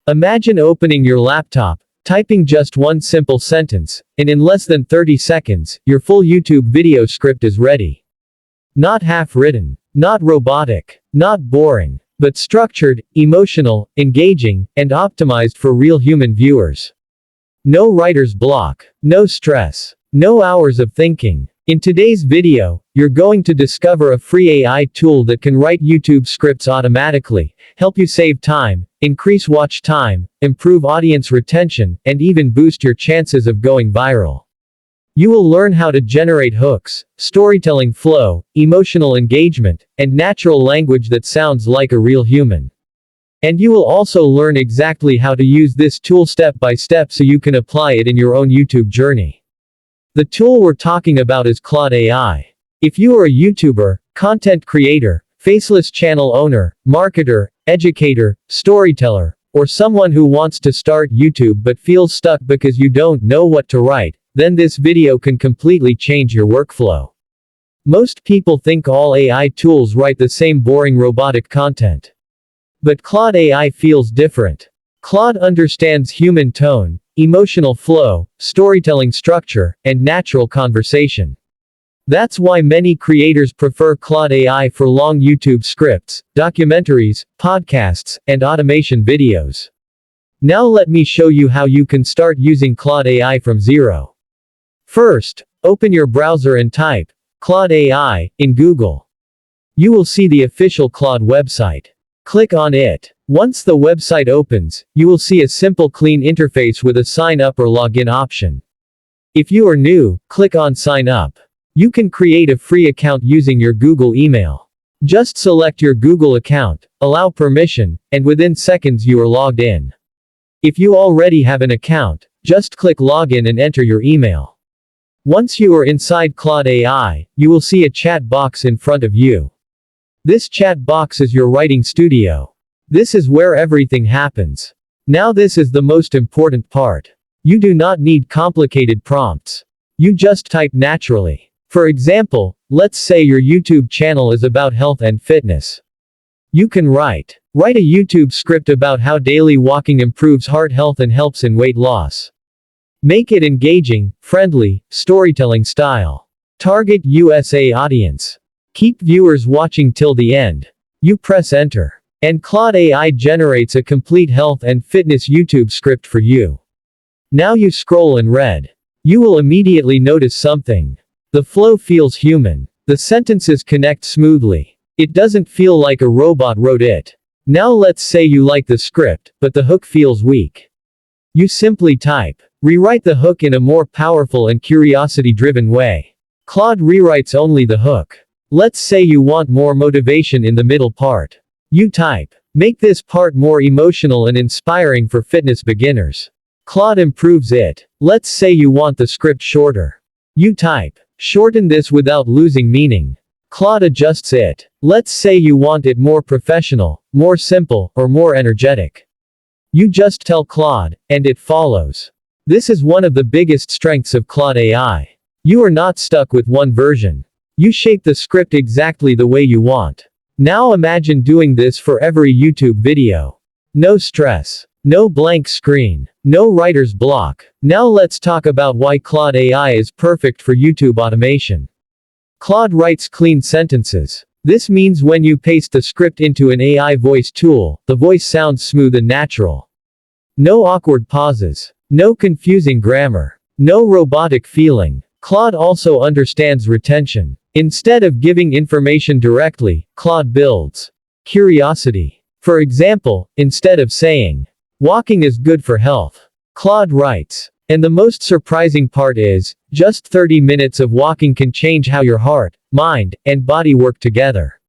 Imagine opening your laptop, typing just one simple sentence, and in less than 30 seconds, your full YouTube video script is ready. Not half-written, not robotic, not boring, but structured, emotional, engaging, and optimized for real human viewers. No writer's block, no stress, no hours of thinking. In today's video, you're going to discover a free AI tool that can write YouTube scripts automatically, help you save time, increase watch time, improve audience retention, and even boost your chances of going viral. You will learn how to generate hooks, storytelling flow, emotional engagement, and natural language that sounds like a real human. And you will also learn exactly how to use this tool step by step so you can apply it in your own YouTube journey. The tool we're talking about is Claude AI. If you are a YouTuber, content creator, faceless channel owner, marketer, educator, storyteller, or someone who wants to start YouTube but feels stuck because you don't know what to write, then this video can completely change your workflow. Most people think all AI tools write the same boring robotic content. But Claude AI feels different. Claude understands human tone, emotional flow, storytelling structure, and natural conversation. That's why many creators prefer Claude AI for long YouTube scripts, documentaries, podcasts, and automation videos. Now let me show you how you can start using Claude AI from zero. First, open your browser and type Claude AI in Google. You will see the official Claude website. Click on it. Once the website opens, you will see a simple clean interface with a sign up or login option. If you are new, click on sign up. You can create a free account using your Google email. Just select your Google account, allow permission, and within seconds you are logged in. If you already have an account, just click login and enter your email. Once you are inside Claude AI, you will see a chat box in front of you. This chat box is your writing studio. This is where everything happens. Now this is the most important part. You do not need complicated prompts. You just type naturally. For example, let's say your YouTube channel is about health and fitness. You can write a YouTube script about how daily walking improves heart health and helps in weight loss. Make it engaging, friendly, storytelling style. Target USA audience. Keep viewers watching till the end. You press enter. And Claude AI generates a complete health and fitness YouTube script for you. Now you scroll and read. You will immediately notice something. The flow feels human. The sentences connect smoothly. It doesn't feel like a robot wrote it. Now let's say you like the script, but the hook feels weak. You simply type. Rewrite the hook in a more powerful and curiosity-driven way. Claude rewrites only the hook. Let's say you want more motivation in the middle part. You type. Make this part more emotional and inspiring for fitness beginners. Claude improves it. Let's say you want the script shorter. You type. Shorten this without losing meaning. Claude adjusts it. Let's say you want it more professional, more simple, or more energetic. You just tell Claude, and it follows. This is one of the biggest strengths of Claude AI. You are not stuck with one version. You shape the script exactly the way you want. Now imagine doing this for every YouTube video. No stress. No blank screen. No writer's block. Now let's talk about why Claude AI is perfect for YouTube automation. Claude writes clean sentences. This means when you paste the script into an AI voice tool, the voice sounds smooth and natural. No awkward pauses. No confusing grammar. No robotic feeling. Claude also understands retention. Instead of giving information directly, Claude builds curiosity. For example, instead of saying, walking is good for health, Claude writes, and the most surprising part is, just 30 minutes of walking can change how your heart, mind, and body work together.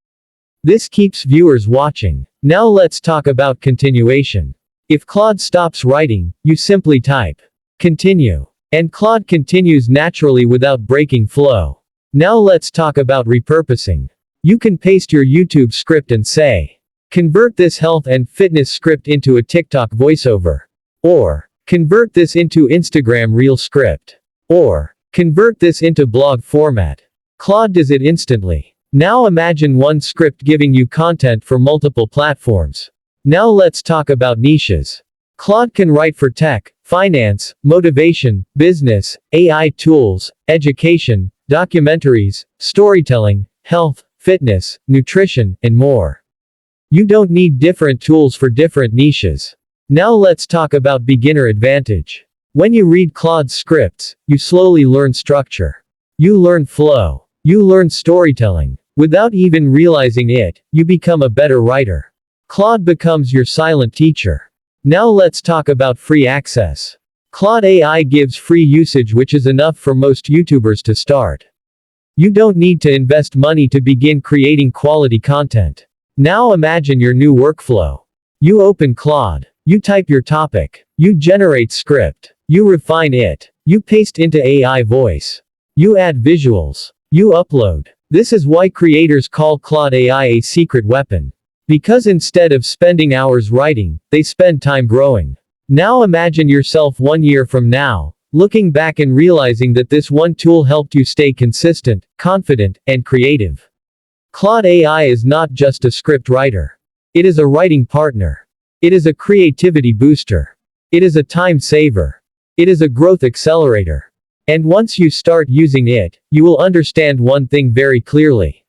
This keeps viewers watching. Now let's talk about continuation. If Claude stops writing, you simply type, continue. And Claude continues naturally without breaking flow. Now let's talk about repurposing. You can paste your YouTube script and say, convert this health and fitness script into a TikTok voiceover. Or, convert this into Instagram Reel script. Or, convert this into blog format. Claude does it instantly. Now imagine one script giving you content for multiple platforms. Now let's talk about niches. Claude can write for tech, finance, motivation, business, AI tools, education, documentaries, storytelling, health, fitness, nutrition, and more. You don't need different tools for different niches. Now let's talk about beginner advantage. When you read Claude's scripts, you slowly learn structure. You learn flow. You learn storytelling. Without even realizing it, you become a better writer. Claude becomes your silent teacher. Now let's talk about free access. Claude AI gives free usage, which is enough for most YouTubers to start. You don't need to invest money to begin creating quality content. Now imagine your new workflow. You open Claude. You type your topic. You generate script. You refine it. You paste into AI voice. You add visuals. You upload. This is why creators call Claude AI a secret weapon. Because instead of spending hours writing, they spend time growing. Now imagine yourself 1 year from now, looking back and realizing that this one tool helped you stay consistent, confident, and creative. Claude AI is not just a script writer. It is a writing partner. It is a creativity booster. It is a time saver. It is a growth accelerator. And once you start using it, you will understand one thing very clearly.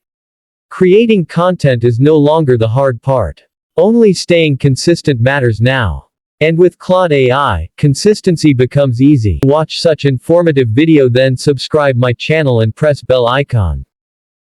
Creating content is no longer the hard part. Only staying consistent matters now. And with Claude AI, consistency becomes easy. Watch such informative video, then subscribe my channel and press bell icon.